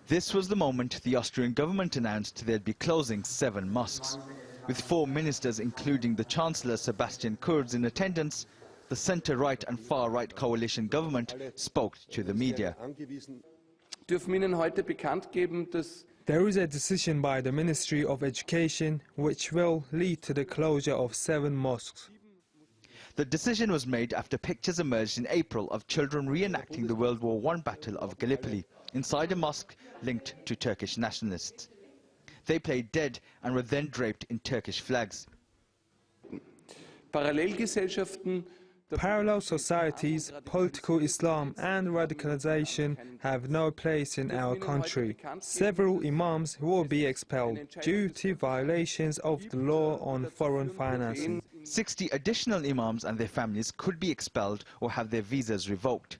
This was the moment the Austrian government announced they'd be closing 7 mosques. With 4 ministers, including the Chancellor Sebastian Kurz, in attendance, the centre-right and far-right coalition government spoke to the media. There is a decision by the Ministry of Education which will lead to the closure of 7 mosques. The decision was made after pictures emerged in April of children reenacting the World War I Battle of Gallipoli inside a mosque linked to Turkish nationalists. They played dead and were then draped in Turkish flags. Parallel societies, political Islam and radicalization have no place in our country. Several imams will be expelled due to violations of the law on foreign financing. 60 additional imams and their families could be expelled or have their visas revoked.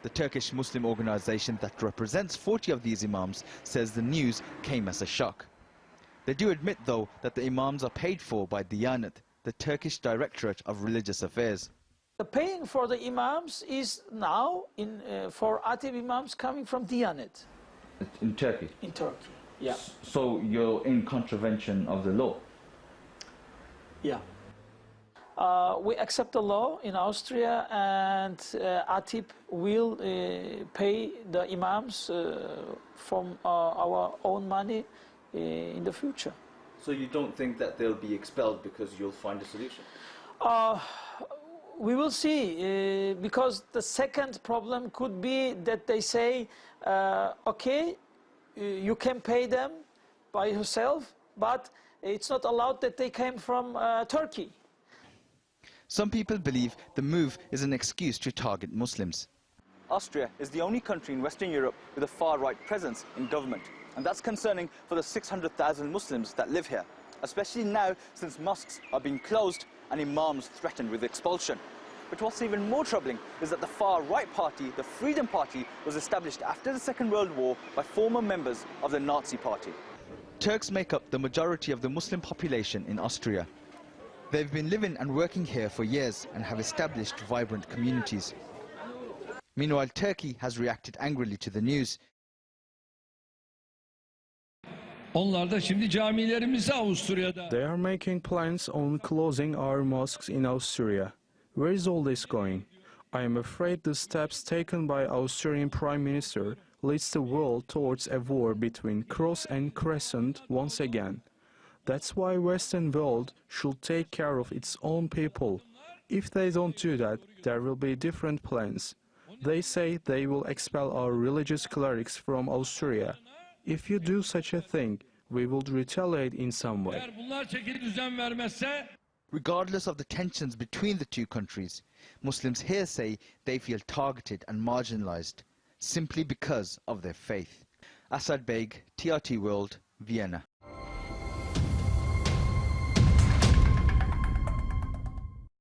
The Turkish Muslim organization that represents 40 of these imams says the news came as a shock. They do admit, though, that the imams are paid for by Diyanet, the Turkish Directorate of Religious Affairs. The paying for the imams is now for Atib imams coming from Diyanet. In Turkey? In Turkey, yeah. So you're in contravention of the law? Yeah. We accept the law in Austria, and Atib will pay the imams from our own money in the future. So you don't think that they'll be expelled because you'll find a solution? We will see, because the second problem could be that they say, okay, you can pay them by yourself, but it's not allowed that they came from Turkey. Some people believe the move is an excuse to target Muslims. Austria is the only country in Western Europe with a far-right presence in government, and that's concerning for the 600,000 Muslims that live here, especially now since mosques are being closed and imams threatened with expulsion. But what's even more troubling is that the far-right party, the Freedom Party, was established after the Second World War by former members of the Nazi Party. Turks make up the majority of the Muslim population in Austria. They've been living and working here for years and have established vibrant communities. Meanwhile, Turkey has reacted angrily to the news. They are making plans on closing our mosques in Austria. Where is all this going? I am afraid the steps taken by Austrian Prime Minister leads the world towards a war between cross and crescent once again. That's why Western world should take care of its own people. If they don't do that, there will be different plans. They say they will expel our religious clerics from Austria. If you do such a thing, we will retaliate in some way. Regardless of the tensions between the two countries, Muslims here say they feel targeted and marginalized simply because of their faith. Assed Baig, TRT World, Vienna.